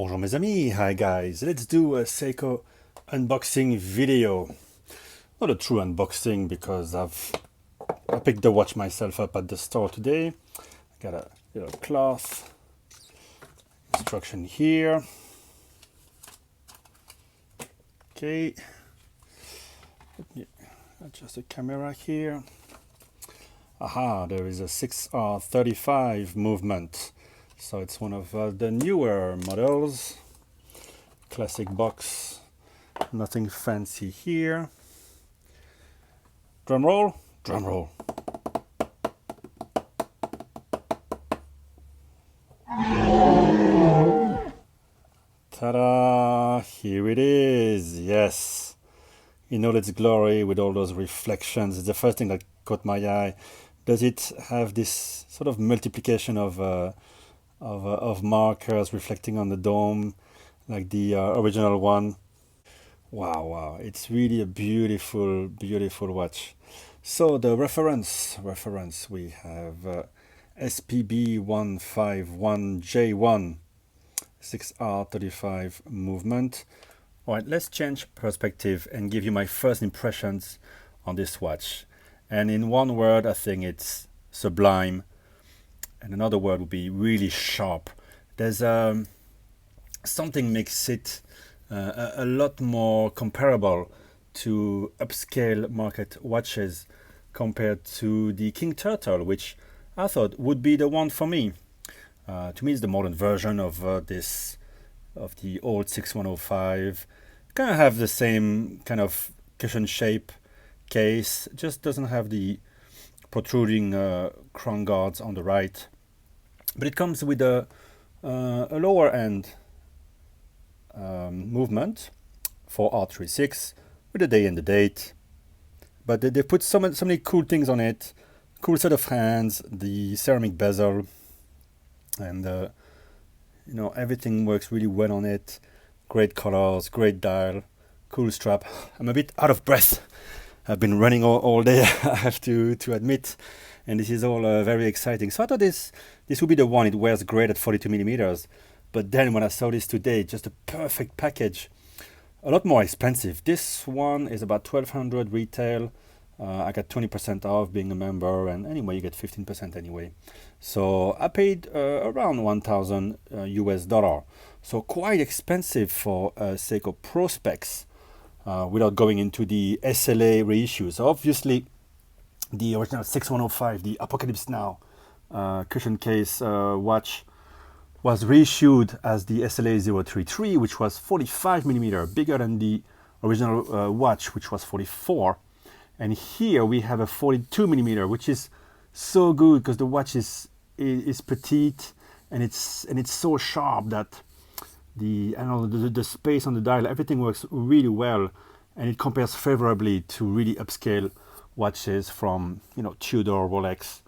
Bonjour mes amis, hi guys, let's do a Seiko unboxing video. Not a true unboxing because I picked the watch myself up at the store today. I got a little cloth, instruction here. Okay, let me adjust the camera here. Aha, there is a 6R35 movement. So it's one of the newer models. Classic box, nothing fancy here. Drum roll, drum roll. Ta-da! Here it is, yes. In all its glory with all those reflections. It's the first thing that caught my eye. Does it have this sort of multiplication of markers reflecting on the dome like the original one? Wow, it's really a beautiful watch. So the reference we have SPB151J1 6R35 movement. All right, let's change perspective and give you my first impressions on this watch. And in one word, I think it's sublime. And another word would be really sharp. There's something makes it a lot more comparable to upscale market watches compared to the King Turtle, which I thought would be the one for me. To me, it's the modern version of the old 6105. Kind of have the same kind of cushion shape case, just doesn't have the protruding crown guards on the right. But it comes with a lower end movement for R36 with the day and the date. But they put so many cool things on it. Cool set of hands, the ceramic bezel, and everything works really well on it. Great colors, great dial, cool strap. I'm a bit out of breath. I've been running all day, I have to admit, and this is all very exciting. So I thought this would be the one. It wears great at 42 millimeters, but then when I saw this today, just a perfect package. A lot more expensive. This one is about 1,200 retail. I got 20% off being a member, and anyway, you get 15% anyway. So I paid around 1,000 US dollar. So quite expensive for Seiko Prospex, without going into the SLA reissues. So obviously, the original 6105, the Apocalypse Now cushion case watch, was reissued as the SLA 033, which was 45 millimeter, bigger than the original watch, which was 44. And here we have a 42 millimeter, which is so good because the watch is petite and it's so sharp that the space on the dial, everything works really well, and it compares favorably to really upscale watches from Tudor, Rolex,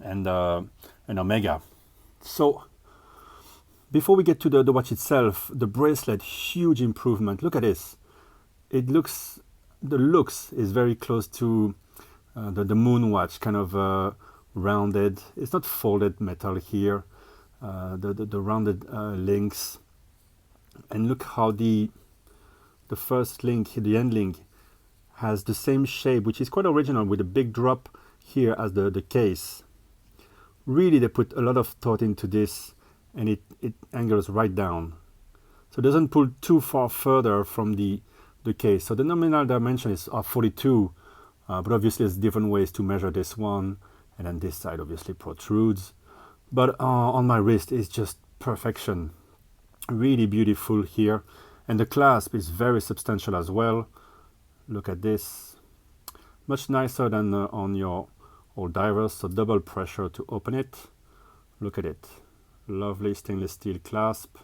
and Omega. So before we get to the watch itself, the bracelet, huge improvement. Look at this. The looks is very close to the Moon watch, kind of rounded. It's not folded metal here. The rounded links, and look how the first link, the end link, has the same shape, which is quite original, with a big drop here as the case. Really, they put a lot of thought into this, and it angles right down, so it doesn't pull too far further from the case. So the nominal dimension is 42, but obviously there's different ways to measure this one, and then this side obviously protrudes. But on my wrist is just perfection. Really beautiful here, and the clasp is very substantial as well. Look at this, much nicer than on your old divers. So double pressure to open it. Look at it, lovely stainless steel clasp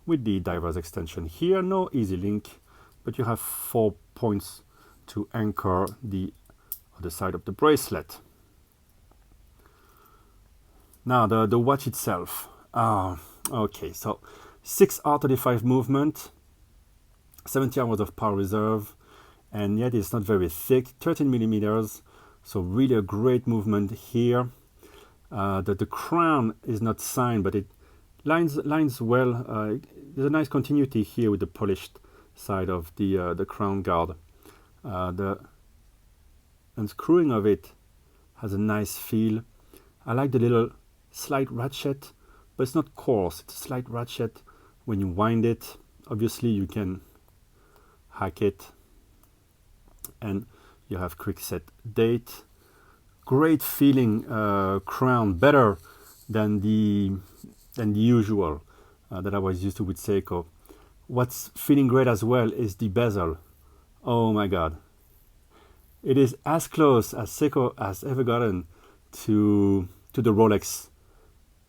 with the divers extension here. No easy link, but you have 4 points to anchor the other side of the bracelet. Now the watch itself. Okay, so 6R35 movement, 70 hours of power reserve, and yet it's not very thick, 13 millimeters. So really a great movement here. The crown is not signed, but lines well. There's a nice continuity here with the polished side of the crown guard. The unscrewing of it has a nice feel. I like the little slight ratchet, but it's not coarse. It's a slight ratchet. When you wind it, obviously you can hack it, and you have quick set date. Great feeling crown, better than the usual that I was used to with Seiko. What's feeling great as well is the bezel. Oh my god. It is as close as Seiko has ever gotten to the Rolex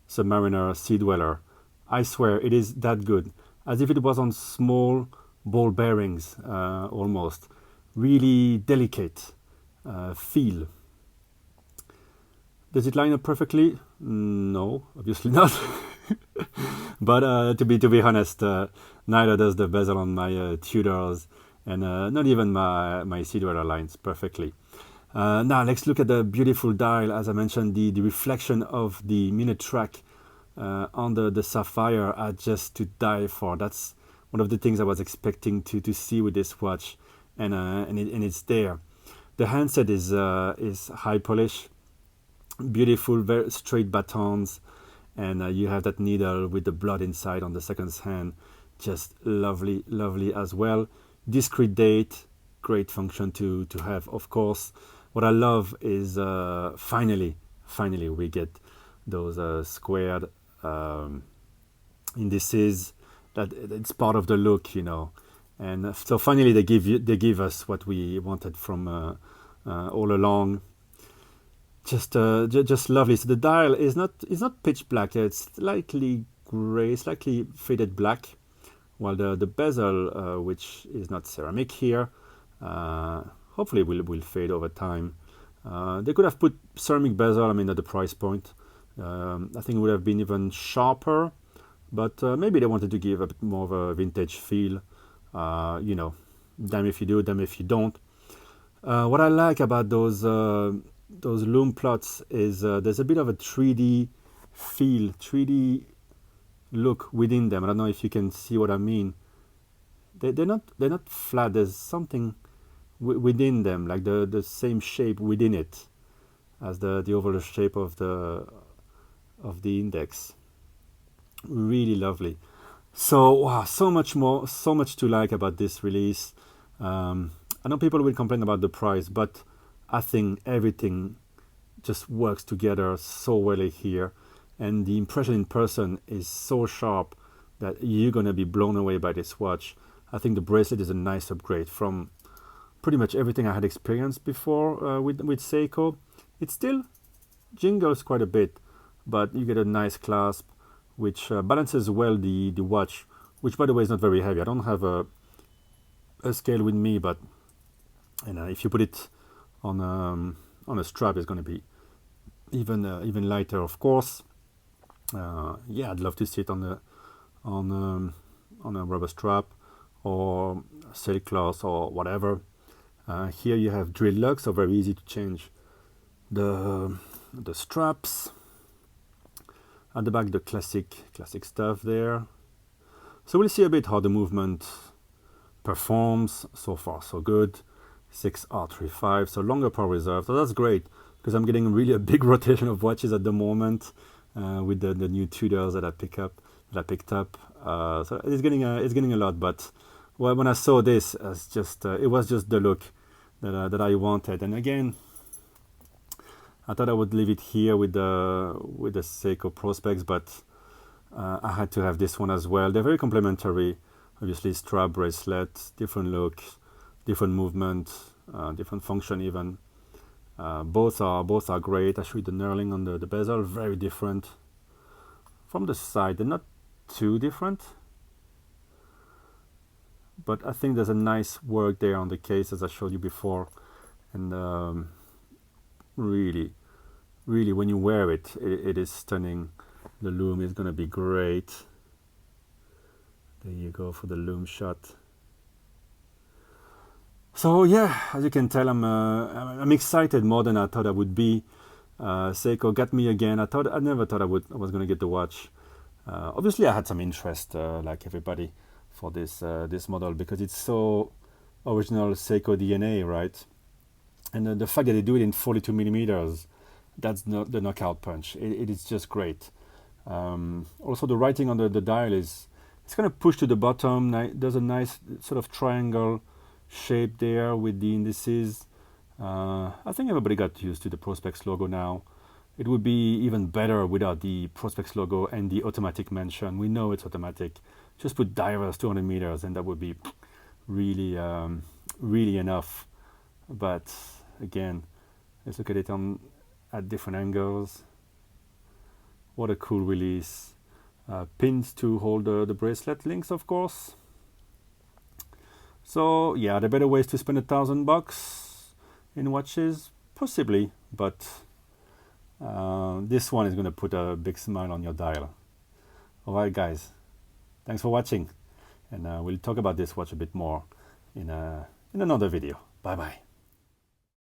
Submariner Sea Dweller. I swear it is that good. As if it was on small ball bearings almost. Really delicate feel. Does it line up perfectly? No, obviously not. But to be honest, neither does the bezel on my Tudors, and not even my Sea Dweller lines perfectly. Now let's look at the beautiful dial. As I mentioned, the reflection of the minute track on the sapphire are just to die for. That's one of the things I was expecting to see with this watch, and it's there. The handset is high polish, beautiful, very straight batons, and you have that needle with the blood inside on the second hand. Just lovely, lovely as well. Discrete date, great function to have, of course. What I love is finally we get those squared indices. That it's part of the look, you know. And so finally they give us what we wanted from all along. Just lovely. So the dial is not pitch black. It's slightly gray, slightly faded black, while the bezel, which is not ceramic here, hopefully will fade over time. They could have put ceramic bezel, I mean, at the price point. I think it would have been even sharper, but maybe they wanted to give a bit more of a vintage feel. You know, damn if you do, damn if you don't. What I like about those loom plots is there's a bit of a 3D feel, 3D look within them. I don't know if you can see what I mean. They're not flat. There's something within them, like the same shape within it as the overall shape of the index. Really lovely. So wow, so much to like about this release. I know people will complain about the price, but I think everything just works together so well here, and the impression in person is so sharp that you're gonna be blown away by this watch. I think the bracelet is a nice upgrade from pretty much everything I had experienced before with Seiko. It still jingles quite a bit, but you get a nice clasp which balances well the watch, which by the way is not very heavy. I don't have a scale with me, but if you put it on a strap, it's going to be even lighter, of course. Yeah, I'd love to see it on a rubber strap or silk cloth or whatever. Here you have drill lugs, so very easy to change the straps. At the back, the classic stuff there. So we'll see a bit how the movement performs. So far, so good. 6R35, so longer power reserve. So that's great because I'm getting really a big rotation of watches at the moment with the new Tudors that I picked up. So it's getting a lot. But when I saw this, it was just the look that I wanted. And again, I thought I would leave it here with the Seiko Prospex, but I had to have this one as well. They're very complementary. Obviously, strap, bracelet, different look, different movement, different function even. Both are great. I showed you the knurling on the bezel, very different. From the side, they're not too different, but I think there's a nice work there on the case as I showed you before, and really when you wear it, it is stunning. The loom is gonna be great. There you go for the loom shot. So yeah, as you can tell, I'm excited more than I thought I would be. Seiko got me again. I never thought I was gonna get the watch. Obviously, I had some interest, like everybody, for this model because it's so original Seiko DNA, right? And the fact that they do it in 42 millimeters, that's not the knockout punch. It is just great. Also, the writing on the dial it's kind of pushed to the bottom. There's a nice sort of triangle shape there with the indices. I think everybody got used to the Prospex logo now. It would be even better without the Prospex logo and the automatic mention. We know it's automatic. Just put divers 200 meters and that would be really, really enough. But again, let's look at it at different angles. What a cool release. Pins to hold the bracelet links, of course. So yeah, are there better ways to spend $1,000 in watches? Possibly, but this one is going to put a big smile on your dial. Alright guys, thanks for watching, and we'll talk about this watch a bit more in another video. Bye bye.